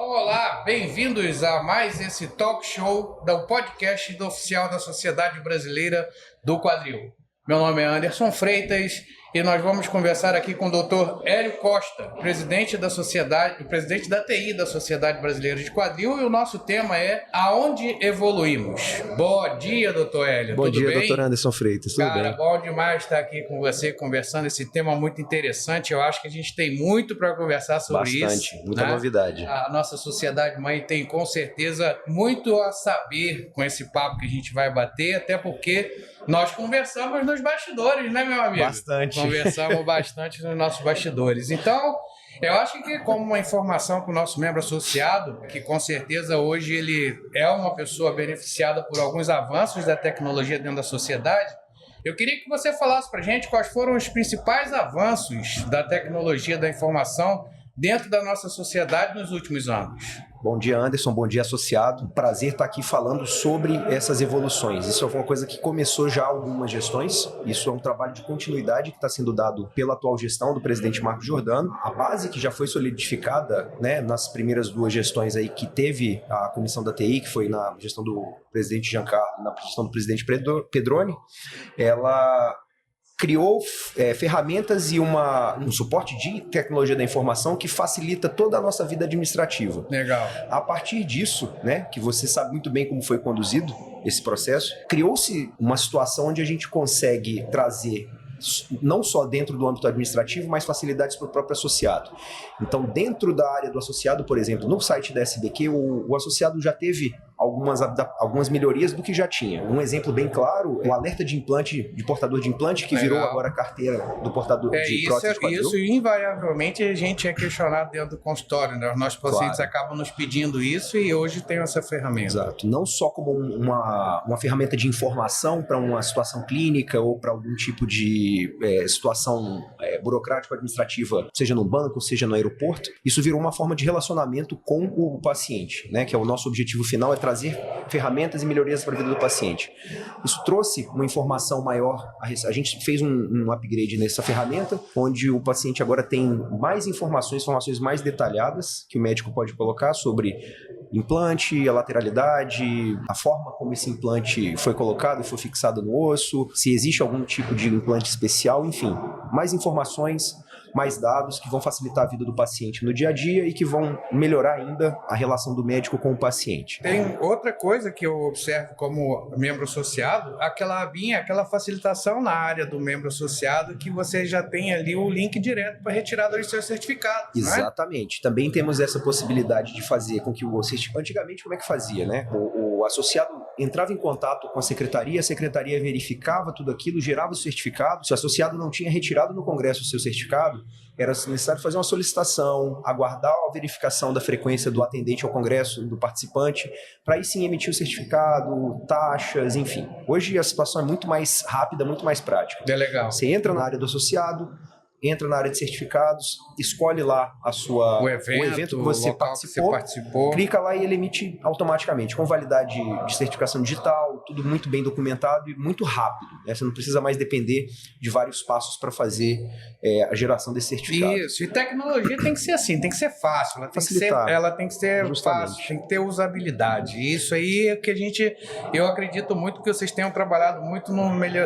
Olá, bem-vindos a mais esse talk show do podcast do oficial da Sociedade Brasileira do Quadril. Meu nome é Anderson Freitas e nós vamos conversar aqui com o Dr. Hélio Costa, presidente da TI da Sociedade Brasileira de Quadril, e o nosso tema é Aonde Evoluímos. Bom dia, Dr. Hélio. Bom dia, bem? Dr. Anderson Freitas. Tudo Cara, bem? bom demais estar aqui com você conversando esse tema muito interessante. Eu acho que a gente tem muito para conversar sobre isso. Bastante, muita novidade. A nossa sociedade mãe tem com certeza muito a saber com esse papo que a gente vai bater, até porque nós conversamos nos bastidores, né, meu amigo? Bastante. Conversamos bastante nos nossos bastidores. Então, eu acho que como uma informação para o nosso membro associado, que com certeza hoje ele é uma pessoa beneficiada por alguns avanços da tecnologia dentro da sociedade, eu queria que você falasse para a gente quais foram os principais avanços da tecnologia da informação dentro da nossa sociedade nos últimos anos. Bom dia, Anderson. Bom dia, associado. Prazer estar aqui falando sobre essas evoluções. Isso é uma coisa que começou já há algumas gestões. Isso é um trabalho de continuidade que está sendo dado pela atual gestão do presidente Marcos Giordano. A base que já foi solidificada, né, nas primeiras duas gestões aí que teve a comissão da TI, que foi na gestão do presidente Giancarlo, na gestão do presidente Pedroni, ela criou ferramentas e um suporte de tecnologia da informação que facilita toda a nossa vida administrativa. Legal. A partir disso, né, que você sabe muito bem como foi conduzido esse processo, criou-se uma situação onde a gente consegue trazer não só dentro do âmbito administrativo, mas facilidades para o próprio associado. Então, dentro da área do associado, por exemplo, no site da SBQ, o associado já teve algumas melhorias do que já tinha. Um exemplo bem claro é o alerta de implante, de portador de implante, que virou agora a carteira do portador de prótese de quadril. Isso, invariavelmente, a gente é questionado dentro do consultório, né? Os nossos pacientes acabam nos pedindo isso e hoje tem essa ferramenta. Exato. Não só como uma ferramenta de informação para uma situação clínica ou para algum tipo de situação burocrático-administrativa, seja no banco, seja no aeroporto. Isso virou uma forma de relacionamento com o paciente, né? Que é o nosso objetivo final, é trazer ferramentas e melhorias para a vida do paciente. Isso trouxe uma informação maior. A gente fez um upgrade nessa ferramenta, onde o paciente agora tem mais informações mais detalhadas que o médico pode colocar sobre implante, a lateralidade, a forma como esse implante foi colocado e foi fixado no osso, se existe algum tipo de implante especial, enfim, mais informações, mais dados que vão facilitar a vida do paciente no dia a dia e que vão melhorar ainda a relação do médico com o paciente. Tem outra coisa que eu observo como membro associado, aquela facilitação na área do membro associado, que você já tem ali o link direto para retirada dos seus certificados. Exatamente. Também temos essa possibilidade de fazer com que o certificado... Antigamente, como é que fazia, né? O associado entrava em contato com a secretaria verificava tudo aquilo, gerava o certificado. Se o associado não tinha retirado no Congresso o seu certificado, era necessário fazer uma solicitação, aguardar a verificação da frequência do atendente ao Congresso, do participante, para aí sim emitir o certificado, taxas, enfim. Hoje a situação é muito mais rápida, muito mais prática. É legal. Você entra na área do associado, entra na área de certificados, escolhe lá o evento que você participou, clica lá e ele emite automaticamente, com validade de certificação digital, tudo muito bem documentado e muito rápido, né? Você não precisa mais depender de vários passos para fazer a geração desse certificado. Isso, e tecnologia tem que ser assim, tem que ser fácil, ela tem que ser fácil, tem que ter usabilidade. Isso aí é que eu acredito muito que vocês tenham trabalhado muito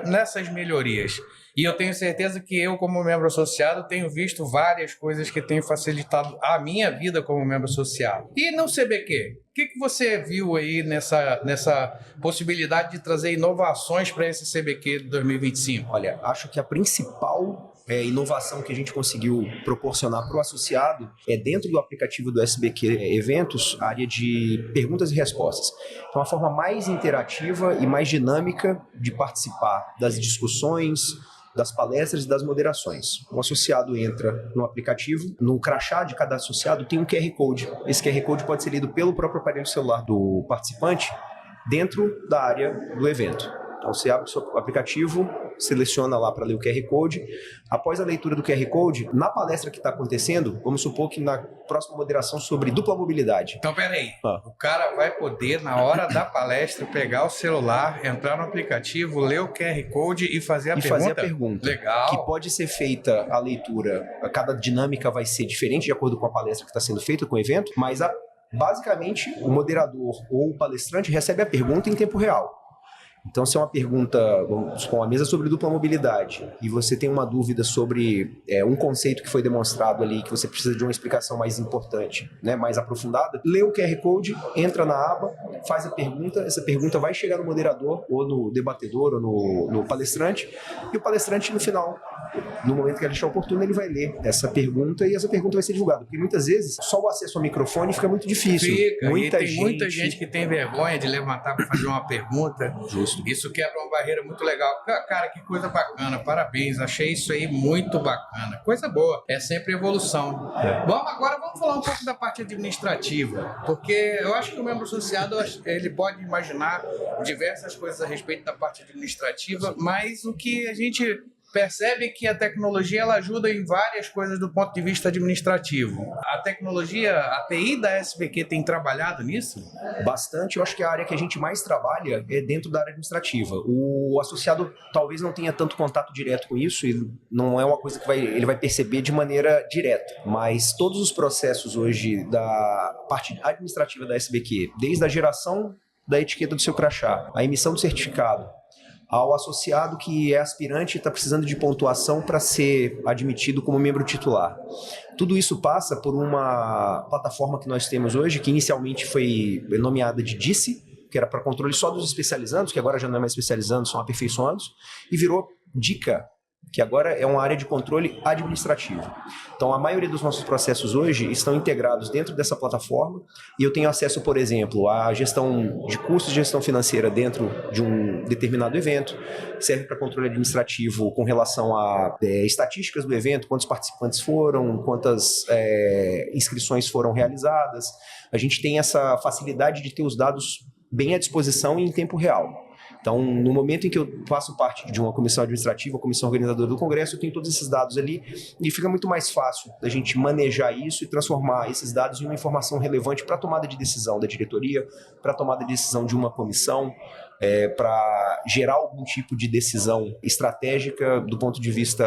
nessas melhorias. E eu tenho certeza que eu, como membro associado, tenho visto várias coisas que têm facilitado a minha vida como membro associado. E no CBQ, o que você viu aí nessa possibilidade de trazer inovações para esse CBQ de 2025? Olha, acho que a principal inovação que a gente conseguiu proporcionar para o associado é dentro do aplicativo do SBQ Eventos, a área de perguntas e respostas. Então, a forma mais interativa e mais dinâmica de participar das discussões, das palestras e das moderações. O associado entra no aplicativo, no crachá de cada associado tem um QR Code. Esse QR Code pode ser lido pelo próprio aparelho celular do participante dentro da área do evento. Então você abre o seu aplicativo, seleciona lá para ler o QR Code. Após a leitura do QR Code, na palestra que está acontecendo, vamos supor que na próxima moderação sobre dupla mobilidade. Então, peraí. O cara vai poder, na hora da palestra, pegar o celular, entrar no aplicativo, ler o QR Code e fazer a pergunta? Legal. Que pode ser feita a leitura, cada dinâmica vai ser diferente de acordo com a palestra que está sendo feita, com o evento, mas Basicamente, o moderador ou o palestrante recebe a pergunta em tempo real. Então, se é uma pergunta, vamos supor, uma mesa sobre dupla mobilidade, e você tem uma dúvida sobre um conceito que foi demonstrado ali, que você precisa de uma explicação mais importante, né, mais aprofundada, lê o QR Code, entra na aba, faz a pergunta, essa pergunta vai chegar no moderador, ou no debatedor, ou no palestrante, e o palestrante, no final, no momento que ele achar oportuno, ele vai ler essa pergunta, e essa pergunta vai ser divulgada. Porque muitas vezes, só o acesso ao microfone fica muito difícil. Muita gente que tem vergonha de levantar para fazer uma pergunta. Justo. Isso quebra uma barreira muito legal. Cara, que coisa bacana, parabéns, achei isso aí muito bacana. Coisa boa, é sempre evolução. Agora vamos falar um pouco da parte administrativa, porque eu acho que o membro associado, ele pode imaginar diversas coisas a respeito da parte administrativa, mas o que a gente percebe que a tecnologia ela ajuda em várias coisas do ponto de vista administrativo. A tecnologia, a TI da SBQ tem trabalhado nisso? Bastante. Eu acho que a área que a gente mais trabalha é dentro da área administrativa. O associado talvez não tenha tanto contato direto com isso e não é uma coisa que ele vai perceber de maneira direta. Mas todos os processos hoje da parte administrativa da SBQ, desde a geração da etiqueta do seu crachá, a emissão do certificado, ao associado que é aspirante e está precisando de pontuação para ser admitido como membro titular. Tudo isso passa por uma plataforma que nós temos hoje, que inicialmente foi nomeada de DICE, que era para controle só dos especializandos, que agora já não é mais especializandos, são aperfeiçoados, e virou DICA, que agora é uma área de controle administrativo. Então, a maioria dos nossos processos hoje estão integrados dentro dessa plataforma e eu tenho acesso, por exemplo, à gestão de custos de gestão financeira dentro de um determinado evento, serve para controle administrativo com relação a estatísticas do evento, quantos participantes foram, quantas inscrições foram realizadas. A gente tem essa facilidade de ter os dados bem à disposição e em tempo real. Então, no momento em que eu faço parte de uma comissão administrativa, uma comissão organizadora do Congresso, eu tenho todos esses dados ali e fica muito mais fácil da gente manejar isso e transformar esses dados em uma informação relevante para a tomada de decisão da diretoria, para a tomada de decisão de uma comissão, para gerar algum tipo de decisão estratégica do ponto de vista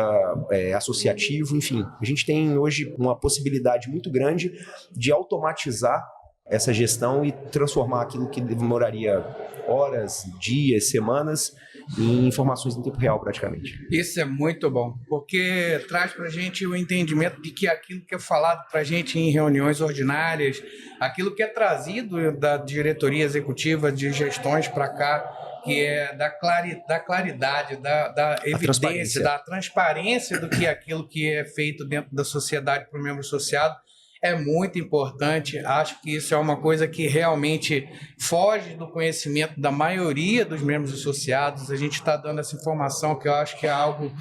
associativo, enfim. A gente tem hoje uma possibilidade muito grande de automatizar essa gestão e transformar aquilo que demoraria horas, dias, semanas em informações em tempo real praticamente. Isso é muito bom, porque traz para a gente o entendimento de que aquilo que é falado para a gente em reuniões ordinárias, aquilo que é trazido da diretoria executiva de gestões para cá, que é da claridade, da evidência, da transparência do que é aquilo que é feito dentro da sociedade para o membro associado, é muito importante. Acho que isso é uma coisa que realmente foge do conhecimento da maioria dos membros associados. A gente está dando essa informação que eu acho que é algo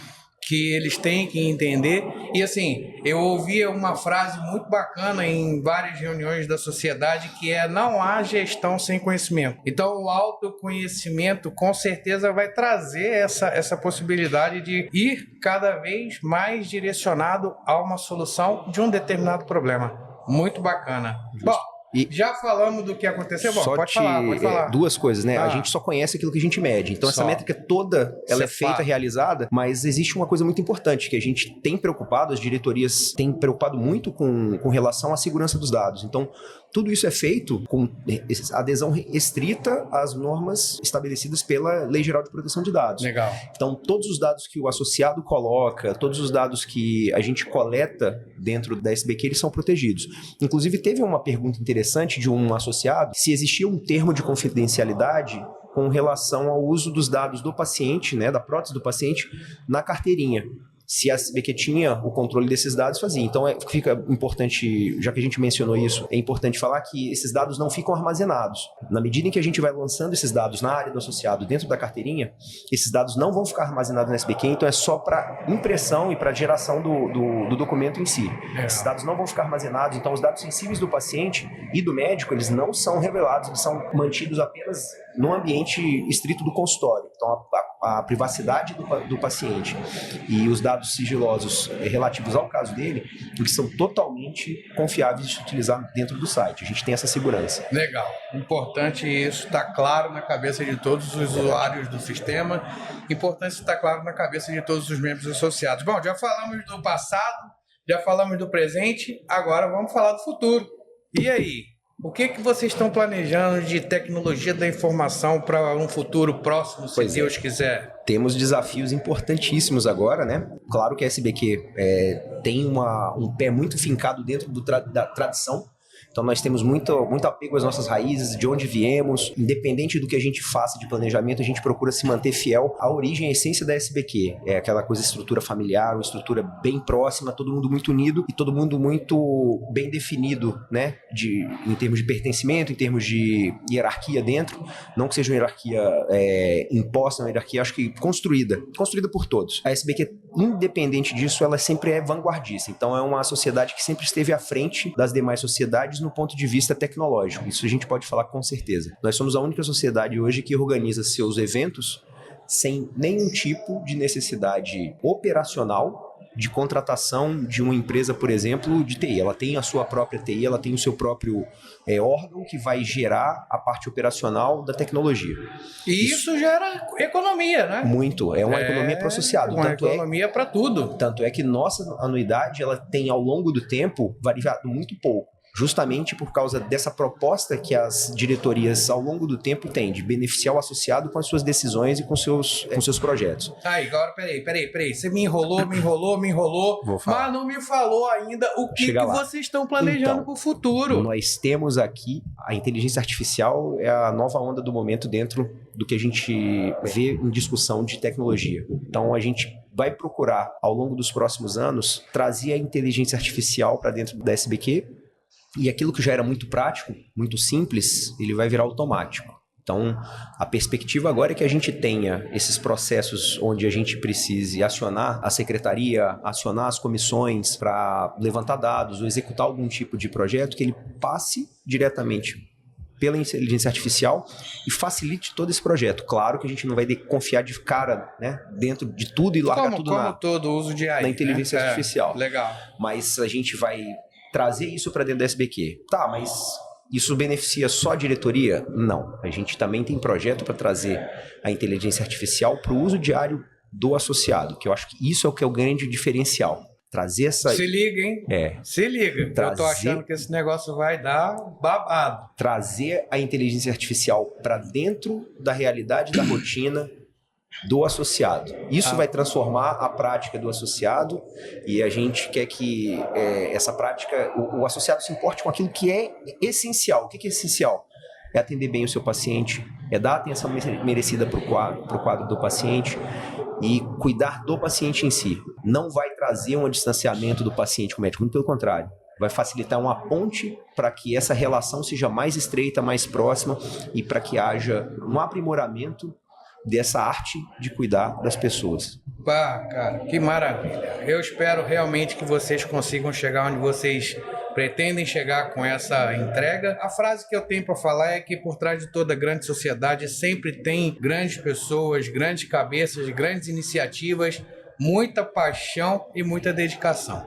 que eles têm que entender. E assim, eu ouvi uma frase muito bacana em várias reuniões da sociedade, que é: não há gestão sem conhecimento. Então o autoconhecimento com certeza vai trazer essa possibilidade de ir cada vez mais direcionado a uma solução de um determinado problema. Muito bacana. Justo. Bom, já falamos do que aconteceu? Bom, pode falar. Duas coisas, né? A gente só conhece aquilo que a gente mede. Então, essa métrica toda, ela é feita, realizada, mas existe uma coisa muito importante que a gente tem preocupado, as diretorias têm preocupado muito com relação à segurança dos dados. Então, tudo isso é feito com adesão restrita às normas estabelecidas pela Lei Geral de Proteção de Dados. Legal. Então, todos os dados que o associado coloca, todos os dados que a gente coleta dentro da SBQ, eles são protegidos. Inclusive, teve uma pergunta interessante de um associado, se existia um termo de confidencialidade com relação ao uso dos dados do paciente, né, da prótese do paciente, na carteirinha. Se a SBQ tinha o controle desses dados, fazia. Então, fica importante, já que a gente mencionou isso, é importante falar que esses dados não ficam armazenados. Na medida em que a gente vai lançando esses dados na área do associado dentro da carteirinha, esses dados não vão ficar armazenados na SBQ, então é só para impressão e para geração do documento em si. Esses dados não vão ficar armazenados, então os dados sensíveis do paciente e do médico, eles não são revelados, eles são mantidos apenas no ambiente estrito do consultório. Então, a privacidade do paciente e os dados sigilosos relativos ao caso dele, eles são totalmente confiáveis de se utilizar dentro do site. A gente tem essa segurança. Legal. Importante isso estar claro na cabeça de todos os usuários do sistema. Importante estar claro na cabeça de todos os membros associados. Bom, já falamos do passado, já falamos do presente, agora vamos falar do futuro. E aí? O que vocês estão planejando de tecnologia da informação para um futuro próximo, se Deus quiser? Temos desafios importantíssimos agora, né? Claro que a SBQ tem um pé muito fincado dentro da tradição. Então nós temos muito apego às nossas raízes, de onde viemos. Independente do que a gente faça de planejamento, a gente procura se manter fiel à origem, à essência da SBQ. É aquela coisa, estrutura familiar, uma estrutura bem próxima, todo mundo muito unido e todo mundo muito bem definido, né? Em termos de pertencimento, em termos de hierarquia dentro. Não que seja uma hierarquia imposta, uma hierarquia, acho que construída por todos. A SBQ, independente disso, ela sempre é vanguardista. Então é uma sociedade que sempre esteve à frente das demais sociedades no ponto de vista tecnológico. Isso a gente pode falar com certeza. Nós somos a única sociedade hoje que organiza seus eventos sem nenhum tipo de necessidade operacional de contratação de uma empresa, por exemplo, de TI. Ela tem a sua própria TI, ela tem o seu próprio órgão que vai gerar a parte operacional da tecnologia. E isso gera economia, né? Muito. É uma economia para o associado. Uma economia para tudo. Tanto é que nossa anuidade ela tem, ao longo do tempo, variado muito pouco. Justamente por causa dessa proposta que as diretorias ao longo do tempo têm de beneficiar o associado com as suas decisões e com seus projetos. Agora peraí. Você me enrolou, mas não me falou ainda o que vocês estão planejando para o futuro. Nós temos aqui a inteligência artificial, é a nova onda do momento dentro do que a gente vê em discussão de tecnologia. Então a gente vai procurar, ao longo dos próximos anos, trazer a inteligência artificial para dentro da SBQ. E aquilo que já era muito prático, muito simples, ele vai virar automático. Então, a perspectiva agora é que a gente tenha esses processos onde a gente precise acionar a secretaria, acionar as comissões para levantar dados ou executar algum tipo de projeto, que ele passe diretamente pela inteligência artificial e facilite todo esse projeto. Claro que a gente não vai confiar de cara, né, dentro de tudo e largar tudo todo o uso de AI, na inteligência artificial. Legal. Mas a gente vai trazer isso para dentro da SBQ. Tá, mas isso beneficia só a diretoria? Não. A gente também tem projeto para trazer a inteligência artificial para o uso diário do associado, que eu acho que isso é o que é o grande diferencial. Trazer essa... Se liga, hein? Se liga. Eu tô achando que esse negócio vai dar babado. Trazer a inteligência artificial para dentro da realidade da rotina do associado. Isso vai transformar a prática do associado e a gente quer que essa prática, o associado se importe com aquilo que é essencial. O que é essencial? É atender bem o seu paciente, é dar a atenção merecida para o quadro do paciente e cuidar do paciente em si. Não vai trazer um distanciamento do paciente com o médico, muito pelo contrário. Vai facilitar uma ponte para que essa relação seja mais estreita, mais próxima e para que haja um aprimoramento dessa arte de cuidar das pessoas. Cara, que maravilha. Eu espero realmente que vocês consigam chegar onde vocês pretendem chegar com essa entrega. A frase que eu tenho para falar é que por trás de toda grande sociedade sempre tem grandes pessoas, grandes cabeças, grandes iniciativas, muita paixão e muita dedicação.